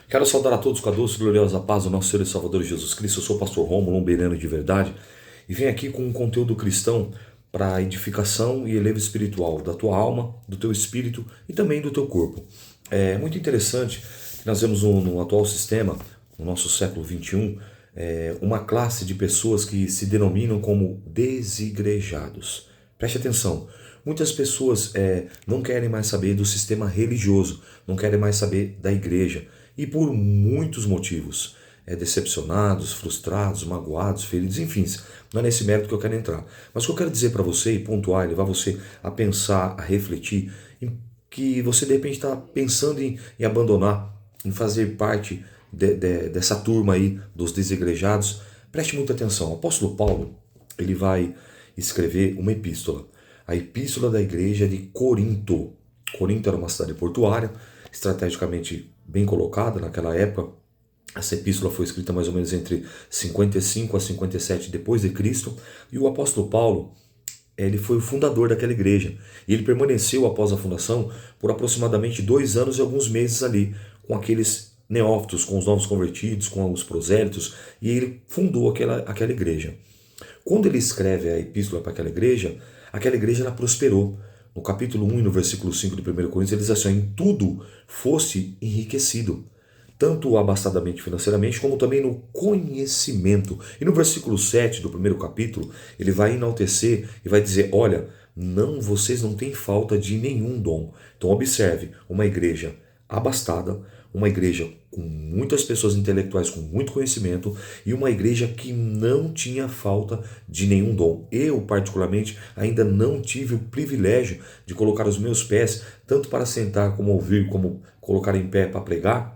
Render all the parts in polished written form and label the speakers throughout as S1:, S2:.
S1: Quero saudar a todos com a doce e gloriosa paz do nosso Senhor e Salvador Jesus Cristo. Eu sou o pastor Rômulo, um beirano de verdade, e venho aqui com um conteúdo cristão para edificação e elevo espiritual da tua alma, do teu espírito e também do teu corpo. É muito interessante que nós vemos no atual sistema, no nosso século XXI, uma classe de pessoas que se denominam como desigrejados. Preste atenção. Muitas pessoas não querem mais saber do sistema religioso, não querem mais saber da igreja. E por muitos motivos. Decepcionados, frustrados, magoados, feridos, enfim. Não é nesse mérito que eu quero entrar. Mas o que eu quero dizer para você e pontuar, levar você a pensar, a refletir, que você de repente está pensando em abandonar, em fazer parte dessa turma aí dos desigrejados. Preste muita atenção. O apóstolo Paulo, ele vai escrever uma epístola. A epístola da igreja de Corinto. Corinto era uma cidade portuária, estrategicamente bem colocada naquela época. Essa epístola foi escrita mais ou menos entre 55 a 57 depois de Cristo, e o apóstolo Paulo, ele foi o fundador daquela igreja, e ele permaneceu após a fundação por aproximadamente 2 anos e alguns meses ali, com aqueles neófitos, com os novos convertidos, com os prosélitos, e ele fundou aquela igreja. Quando ele escreve a epístola para aquela igreja ela prosperou. No capítulo 1 e no versículo 5 de 1 Coríntios, ele diz assim: em tudo foste enriquecido, tanto abastadamente financeiramente, como também no conhecimento. E no versículo 7 do primeiro capítulo, ele vai enaltecer e vai dizer: olha, vocês não têm falta de nenhum dom. Então observe, uma igreja abastada, uma igreja com muitas pessoas intelectuais com muito conhecimento e uma igreja que não tinha falta de nenhum dom. Eu, particularmente, ainda não tive o privilégio de colocar os meus pés tanto para sentar como ouvir, como colocar em pé para pregar,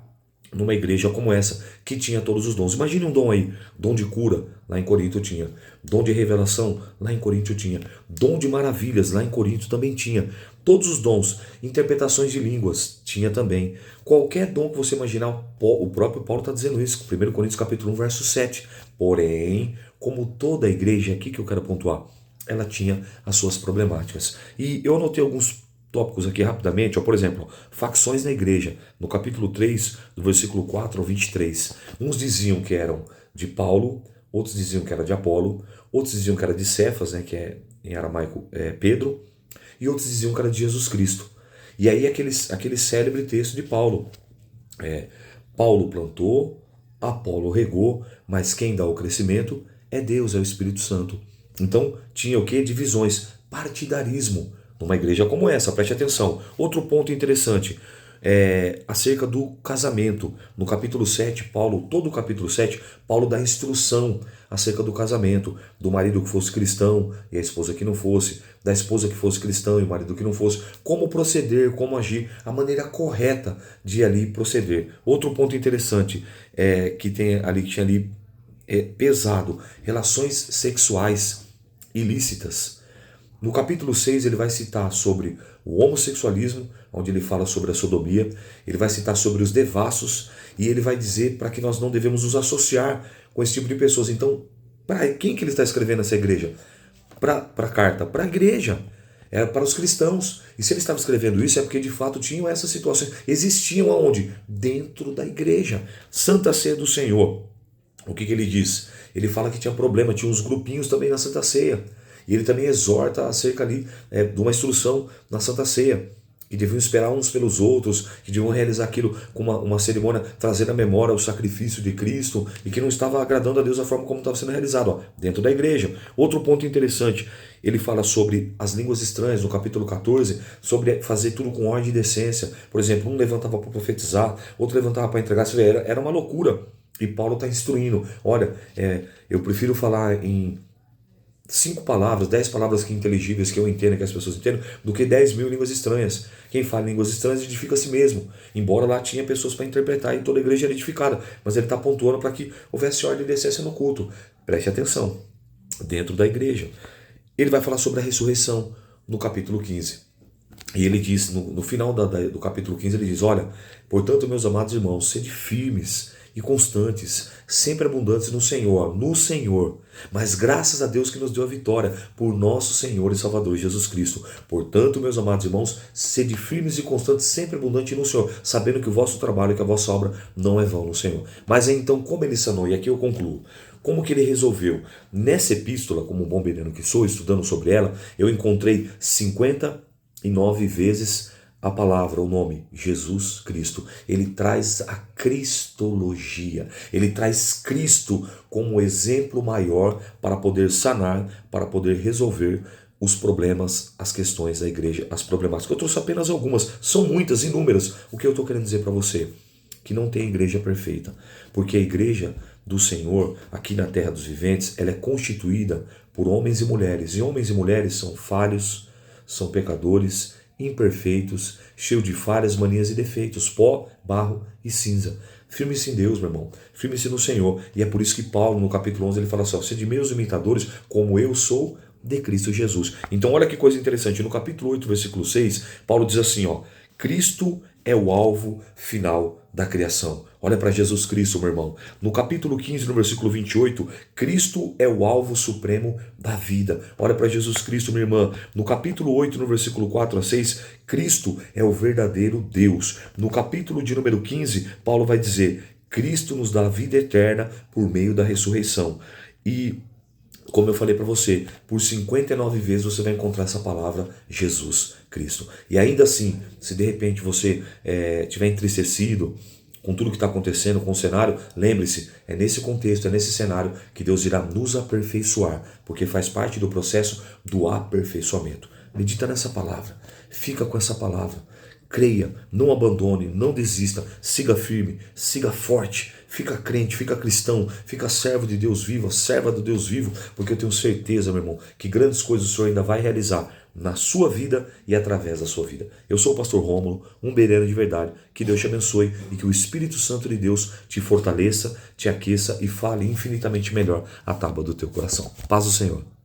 S1: numa igreja como essa, que tinha todos os dons. Imagine um dom aí, dom de cura, lá em Corinto tinha, dom de revelação, lá em Corinto tinha, dom de maravilhas, lá em Corinto também tinha, todos os dons, interpretações de línguas, tinha também, qualquer dom que você imaginar, o próprio Paulo está dizendo isso, 1 Coríntios capítulo 1, verso 7, porém, como toda a igreja aqui que eu quero pontuar, ela tinha as suas problemáticas, e eu anotei alguns tópicos aqui rapidamente, por exemplo, facções na igreja, no capítulo 3, do versículo 4 ao 23. Uns diziam que eram de Paulo, outros diziam que era de Apolo, outros diziam que era de Cefas, que em aramaico é Pedro, e outros diziam que era de Jesus Cristo. E aí aquele célebre texto de Paulo. Paulo plantou, Apolo regou, mas quem dá o crescimento é Deus, é o Espírito Santo. Então tinha o que? Divisões, partidarismo. Numa igreja como essa, preste atenção. Outro ponto interessante acerca do casamento. No capítulo 7, todo o capítulo 7, Paulo dá instrução acerca do casamento, do marido que fosse cristão e a esposa que não fosse, da esposa que fosse cristão e o marido que não fosse, como proceder, como agir, a maneira correta de ali proceder. Outro ponto interessante que tinha ali pesado, relações sexuais ilícitas. No capítulo 6 ele vai citar sobre o homossexualismo, onde ele fala sobre a sodomia, ele vai citar sobre os devassos e ele vai dizer para que nós não devemos nos associar com esse tipo de pessoas. Então, para quem que ele está escrevendo essa igreja? Para a carta? Para a igreja. Era para os cristãos. E se ele estava escrevendo isso é porque de fato tinham essas situações. Existiam aonde? Dentro da igreja. Santa Ceia do Senhor. O que ele diz? Ele fala que tinha problema, tinha uns grupinhos também na Santa Ceia. E ele também exorta acerca ali de uma instrução na Santa Ceia, que deviam esperar uns pelos outros, que deviam realizar aquilo com uma cerimônia, trazer à memória o sacrifício de Cristo, e que não estava agradando a Deus da forma como estava sendo realizado, dentro da igreja. Outro ponto interessante, ele fala sobre as línguas estranhas, no capítulo 14, sobre fazer tudo com ordem e decência. Por exemplo, um levantava para profetizar, outro levantava para entregar, era uma loucura. E Paulo está instruindo, olha, eu prefiro falar em 5 palavras, 10 palavras que inteligíveis, que eu entendo, que as pessoas entendam, do que 10.000 línguas estranhas. Quem fala línguas estranhas edifica a si mesmo. Embora lá tinha pessoas para interpretar e toda a igreja era edificada. Mas ele está pontuando para que houvesse ordem e decência no culto. Preste atenção. Dentro da igreja. Ele vai falar sobre a ressurreição no capítulo 15. E ele diz, no final do capítulo 15, ele diz: olha, portanto, meus amados irmãos, sede firmes e constantes, sempre abundantes no Senhor. Mas graças a Deus que nos deu a vitória por nosso Senhor e Salvador Jesus Cristo. Portanto, meus amados irmãos, sede firmes e constantes, sempre abundantes no Senhor, sabendo que o vosso trabalho e que a vossa obra não é vão no Senhor. Mas então, como ele sanou? E aqui eu concluo. Como que ele resolveu? Nessa epístola, como um bom bereano que sou, estudando sobre ela, eu encontrei 59 vezes a palavra, o nome, Jesus Cristo. Ele traz a cristologia, ele traz Cristo como exemplo maior para poder sanar, para poder resolver os problemas, as questões da igreja, as problemáticas. Eu trouxe apenas algumas, são muitas, inúmeras. O que eu estou querendo dizer para você? Que não tem igreja perfeita, porque a igreja do Senhor, aqui na terra dos viventes, ela é constituída por homens e homens e mulheres são falhos, são pecadores, imperfeitos, cheios de falhas, manias e defeitos, pó, barro e cinza. Firme-se em Deus, meu irmão, firme-se no Senhor, e é por isso que Paulo, no capítulo 11, ele fala assim, sede meus imitadores, como eu sou de Cristo Jesus. Então olha que coisa interessante, no capítulo 8, versículo 6, Paulo diz assim, Cristo é o alvo final da criação. Olha para Jesus Cristo, meu irmão. No capítulo 15, no versículo 28, Cristo é o alvo supremo da vida. Olha para Jesus Cristo, minha irmã. No capítulo 8, no versículo 4 a 6, Cristo é o verdadeiro Deus. No capítulo de número 15, Paulo vai dizer, Cristo nos dá a vida eterna por meio da ressurreição. E como eu falei para você, por 59 vezes você vai encontrar essa palavra Jesus Cristo. E ainda assim, se de repente você estiver entristecido com tudo que está acontecendo, com o cenário, lembre-se, é nesse contexto, é nesse cenário que Deus irá nos aperfeiçoar, porque faz parte do processo do aperfeiçoamento. Medita nessa palavra, fica com essa palavra. Creia, não abandone, não desista, siga firme, siga forte, fica crente, fica cristão, fica servo de Deus vivo, serva do Deus vivo, porque eu tenho certeza, meu irmão, que grandes coisas o Senhor ainda vai realizar na sua vida e através da sua vida. Eu sou o pastor Rômulo, um bereano de verdade, que Deus te abençoe e que o Espírito Santo de Deus te fortaleça, te aqueça e fale infinitamente melhor a tábua do teu coração. Paz do Senhor.